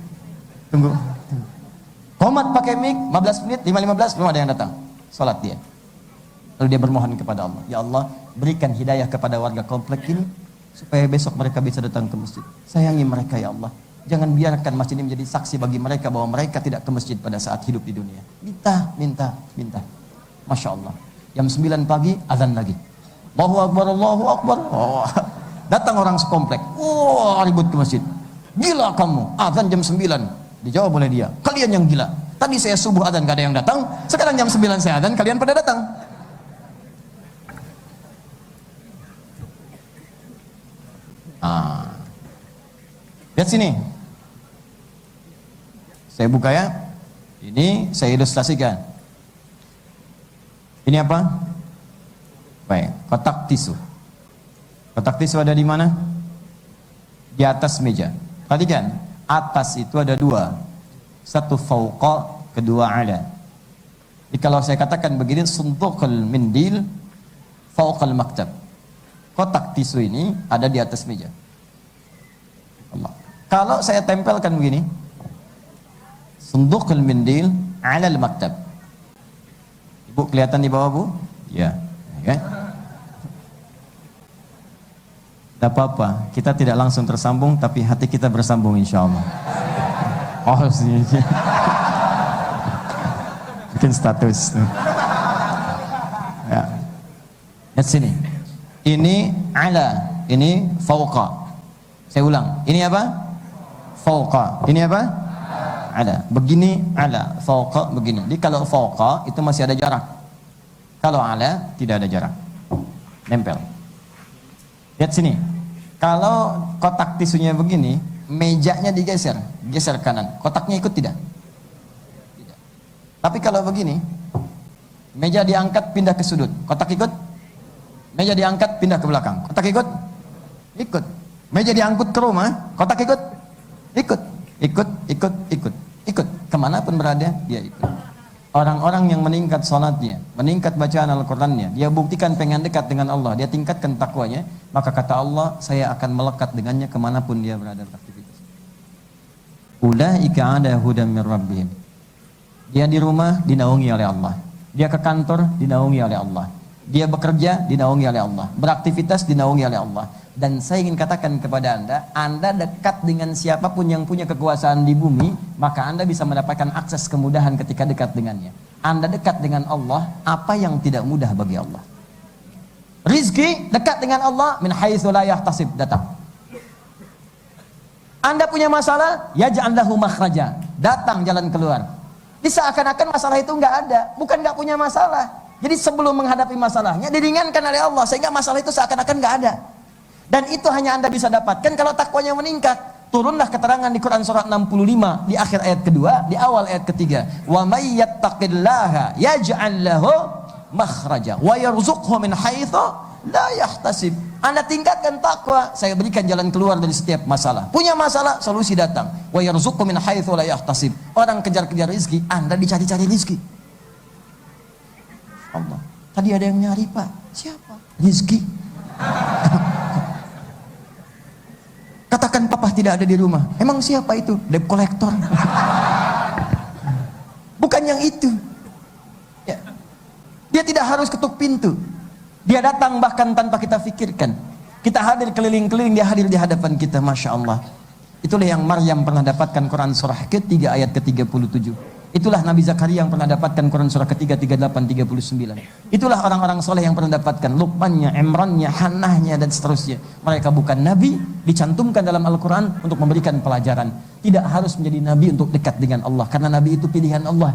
Speaker 2: Qomat pakai mic 15 menit, 5.15 belum ada yang datang. Salat dia. Lalu dia bermohon kepada Allah, ya Allah, berikan hidayah kepada warga komplek ini supaya besok mereka bisa datang ke masjid. Sayangi mereka ya Allah. Jangan biarkan masjid ini menjadi saksi bagi mereka bahwa mereka tidak ke masjid pada saat hidup di dunia. Minta. Masya Allah. Jam 9 pagi, azan lagi. Allahu Akbar. Datang orang sekomplek. Ribut ke masjid. Gila kamu, azan jam 9. Dijawab oleh dia, kalian yang gila. Tadi saya subuh azan gak ada yang datang. Sekarang jam 9 saya azan, kalian pada datang. Lihat sini. Saya buka ya. Ini saya ilustrasikan. Ini apa? Baik, kotak tisu. Kotak tisu ada di mana? Di atas meja. Perhatikan, atas itu ada dua. Satu fauqa, kedua ala. Jadi kalau saya katakan begini, suntuqul mindil fauqal maktab. Kotak tisu ini ada di atas meja. Allah. Kalau saya tempelkan begini, sunduqul mindil 'ala al-maktab. Ibu kelihatan di bawah, Bu? Ya, kan? Tidak apa-apa, kita tidak langsung tersambung, tapi hati kita bersambung insyaallah. Oh, sini. Bikin status. Ya. Lihat sini. Ini 'ala, ini fauqa. Saya ulang, ini apa? Fauqa. Ini apa? Ala. Begini ala, fauqa begini. Jadi kalau fauqa itu masih ada jarak. Kalau ala tidak ada jarak. Nempel. Lihat sini. Kalau kotak tisunya begini, mejanya digeser, geser kanan. Kotaknya ikut tidak? Tidak. Tapi kalau begini, meja diangkat pindah ke sudut. Kotak ikut? Meja diangkat pindah ke belakang. Kotak ikut? Ikut. Meja diangkut ke rumah, kotak ikut? Ikut. Kemanapun berada, dia ikut. Orang-orang yang meningkat salatnya, meningkat bacaan Al-Qur'annya, dia buktikan pengen dekat dengan Allah, dia tingkatkan takwanya, maka kata Allah, saya akan melekat dengannya kemanapun dia berada beraktivitas. Ulaika ala hudam mir rabbihim. Dia di rumah, dinaungi oleh Allah. Dia ke kantor, dinaungi oleh Allah. Dia bekerja, dinaungi oleh Allah. Beraktivitas, dinaungi oleh Allah. Dan saya ingin katakan kepada Anda dekat dengan siapapun yang punya kekuasaan di bumi, maka Anda bisa mendapatkan akses kemudahan ketika dekat dengannya. Anda dekat dengan Allah, apa yang tidak mudah bagi Allah? Rizki, dekat dengan Allah, min haitsu la yahtasib, datang. Anda punya masalah, yaj'al lahu makhraja, datang jalan keluar. Seakan-akan masalah itu enggak ada, bukan enggak punya masalah. Jadi sebelum menghadapi masalahnya, diringankan oleh Allah, sehingga masalah itu seakan-akan enggak ada. Dan itu hanya Anda bisa dapatkan kalau takwanya meningkat. Turunlah keterangan di Quran surat 65 di akhir ayat kedua, di awal ayat ketiga. Wa may yattaqillaha yaj'al lahu makhraja wa yarzuqhu min haitsu la yahtasib. Anda tingkatkan takwa, saya berikan jalan keluar dari setiap masalah. Punya masalah, solusi datang. Wa yarzuqhu min haitsu la yahtasib. Orang kejar-kejar rezeki, Anda dicari-cari rezeki. Allah. Tadi ada yang nyari, Pak. Siapa? Rezeki. Kata Katakan papa tidak ada di rumah. Emang siapa itu? Debt collector. Bukan yang itu. Ya. Dia tidak harus ketuk pintu. Dia datang bahkan tanpa kita fikirkan. Kita hadir keliling-keliling, dia hadir di hadapan kita. Masya Allah. Itulah yang Maryam pernah dapatkan Quran surah ketiga ayat ke-37. Itulah Nabi Zakaria yang pernah dapatkan Quran surah ketiga 38 39. Itulah orang-orang soleh yang pernah dapatkan Luqmannya, Imrannya, Hannahnya dan seterusnya. Mereka bukan nabi, dicantumkan dalam Al-Quran untuk memberikan pelajaran. Tidak harus menjadi nabi untuk dekat dengan Allah, karena nabi itu pilihan Allah.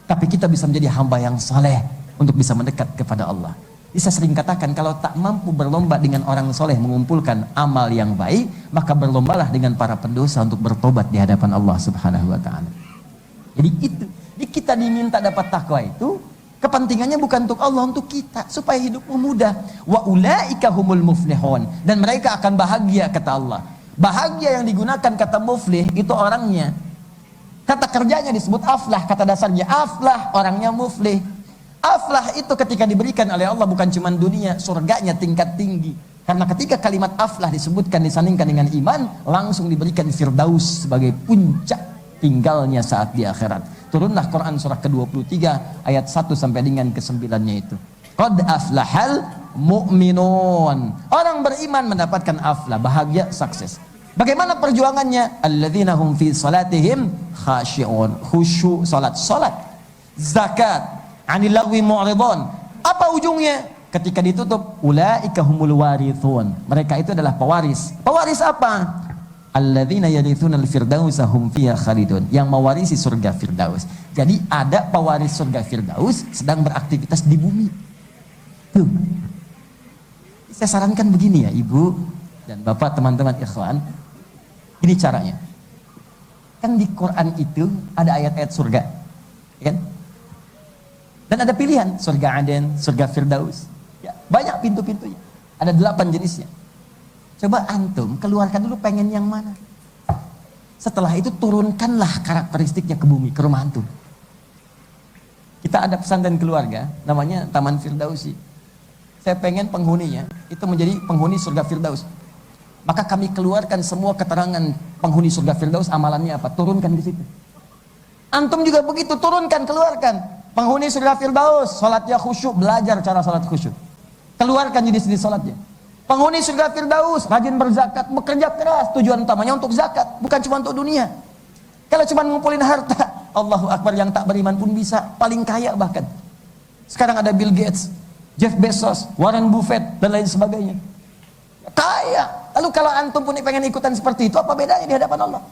Speaker 2: Tapi kita bisa menjadi hamba yang soleh untuk bisa mendekat kepada Allah. Bisa sering katakan, kalau tak mampu berlomba dengan orang soleh mengumpulkan amal yang baik, maka berlombalah dengan para pendosa untuk bertobat di hadapan Allah Subhanahu wa ta'ala. Jadi itu, kita diminta dapat takwa itu, kepentingannya bukan untuk Allah, untuk kita, supaya hidupmu mudah. Wa ulaika humul muflihun, dan mereka akan bahagia, kata Allah. Bahagia yang digunakan kata muflih itu orangnya. Kata kerjanya disebut aflah, kata dasarnya aflah, orangnya muflih. Aflah itu ketika diberikan oleh Allah bukan cuma dunia, surganya tingkat tinggi. Karena ketika kalimat aflah disebutkan, disandingkan dengan iman, langsung diberikan firdaus sebagai puncak tinggalnya saat di akhirat. Turunlah Quran surah ke-23 ayat 1 sampai dengan ke-9-nya itu. Qad aflahal mu'minun. Orang beriman mendapatkan aflah, bahagia, sukses. Bagaimana perjuangannya? Alladzina hum fi salatihim khashi'un. Khusyuk salat. Zakat. Anil lagwi mu'ridun. Apa ujungnya? Ketika ditutup, ulaika humul warithun. Mereka itu adalah pewaris. Pewaris apa? Alladzina yarithunal firdausa hum fiha khalidun. Yang mewarisi surga Firdaus. Jadi ada pewaris surga Firdaus sedang beraktivitas di bumi. Tuh. Saya sarankan begini ya, Ibu dan Bapak, teman-teman ikhwan. Ini caranya. Kan di Quran itu ada ayat-ayat surga. Ya kan? Dan ada pilihan, surga Aden, surga Firdaus. Ya, banyak pintu-pintunya. Ada 8 jenisnya. Coba antum keluarkan dulu pengen yang mana. Setelah itu turunkanlah karakteristiknya ke bumi, ke rumah antum. Kita ada pesantren keluarga, namanya Taman Firdausi. Saya pengen penghuninya itu menjadi penghuni surga Firdaus. Maka kami keluarkan semua keterangan penghuni surga Firdaus, amalannya apa, turunkan di situ. Antum juga begitu, turunkan, keluarkan. Penghuni surga Firdaus, salatnya khusyuk, belajar cara salat khusyuk. Keluarkan jenis-jenis salatnya. Penghuni surga Firdaus, rajin berzakat, bekerja keras, tujuan utamanya untuk zakat, bukan cuma untuk dunia. Kalau cuma ngumpulin harta, Allahu Akbar, yang tak beriman pun bisa, paling kaya bahkan. Sekarang ada Bill Gates, Jeff Bezos, Warren Buffett, dan lain sebagainya. Kaya. Lalu kalau antum pun pengen ikutan seperti itu, apa bedanya di hadapan Allah?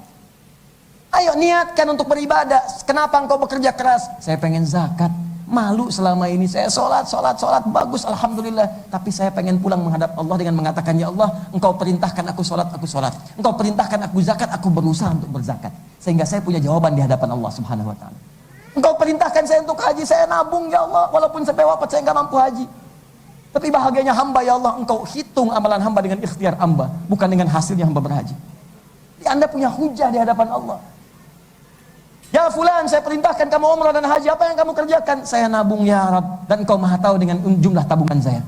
Speaker 2: Ayo niatkan untuk beribadah. Kenapa engkau bekerja keras? Saya pengen zakat. Malu selama ini saya sholat, bagus, alhamdulillah. Tapi saya pengen pulang menghadap Allah dengan mengatakan, ya Allah, engkau perintahkan aku sholat. Engkau perintahkan aku zakat, aku berusaha untuk berzakat. Sehingga saya punya jawaban di hadapan Allah Subhanahu wa ta'ala. Engkau perintahkan saya untuk haji, saya nabung ya Allah. Walaupun sampai wafat saya nggak mampu haji. Tapi bahagianya hamba ya Allah, engkau hitung amalan hamba dengan ikhtiar hamba, bukan dengan hasilnya hamba berhaji. Jadi Anda punya hujah di hadapan Allah. Ya fulan, saya perintahkan kamu umrah dan haji, apa yang kamu kerjakan? Saya nabung ya Rabb, dan engkau maha tahu dengan jumlah tabungan saya.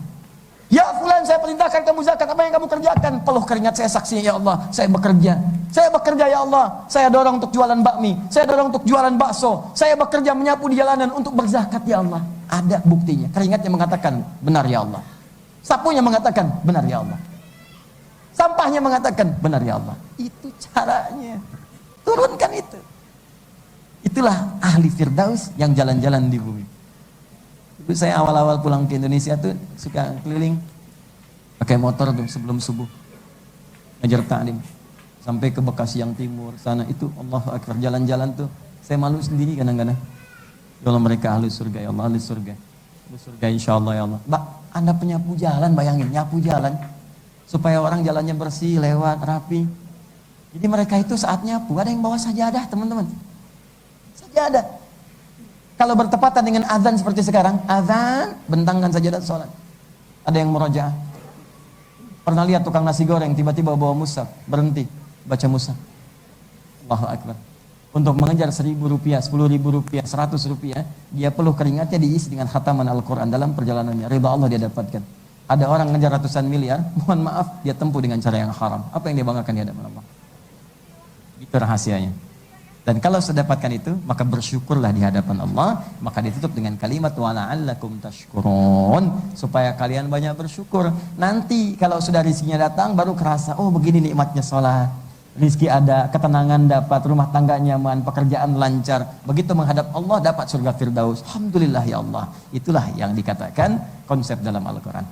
Speaker 2: Ya fulan, saya perintahkan kamu zakat, apa yang kamu kerjakan? Peluh keringat saya saksinya ya Allah, saya bekerja ya Allah, saya dorong untuk jualan bakmi, saya dorong untuk jualan bakso, saya bekerja menyapu di jalanan untuk berzakat ya Allah. Ada buktinya, keringatnya mengatakan benar ya Allah, sapunya mengatakan benar ya Allah, sampahnya mengatakan benar ya Allah. Itu caranya, turunkan itu. Itulah ahli Firdaus yang jalan-jalan di bumi. Ibu saya awal-awal pulang ke Indonesia tuh suka keliling pakai motor tuh sebelum subuh, ngajar ta'lim sampai ke Bekasi yang timur sana itu. Allahu Akbar, jalan-jalan tuh saya malu sendiri kadang-kadang. Ya Allah, mereka ahli surga ya Allah, ahli surga, ahli surga insyaallah ya Allah. Mbak, Anda penyapu jalan, bayangin nyapu jalan supaya orang jalannya bersih, lewat rapi. Jadi mereka itu saat nyapu ada yang bawa sajadah, teman-teman. Sajadah. Kalau bertepatan dengan azan seperti sekarang, azan, bentangkan sajadah sholat. Ada yang murojaah. Pernah lihat tukang nasi goreng tiba-tiba bawa mushaf, berhenti baca mushaf. Allahu Akbar. Untuk mengejar Rp1.000, Rp10.000, Rp100, dia peluh keringatnya diisi dengan khataman Al-Quran dalam perjalanannya. Ridha Allah dia dapatkan. Ada orang ngejar ratusan miliar, mohon maaf, dia tempuh dengan cara yang haram. Apa yang dia banggakan di hadapan Allah?
Speaker 1: Itu rahasianya. Dan kalau sudah dapatkan itu, maka bersyukurlah di hadapan Allah. Maka ditutup dengan kalimat wa la'allakum tashkurun, supaya kalian banyak bersyukur. Nanti kalau sudah rizkinya datang, baru kerasa, oh begini nikmatnya sholat. Rizki ada, ketenangan dapat, rumah tangga nyaman, pekerjaan lancar. Begitu menghadap Allah, dapat surga Firdaus. Alhamdulillah ya Allah. Itulah yang dikatakan konsep dalam Al-Quran.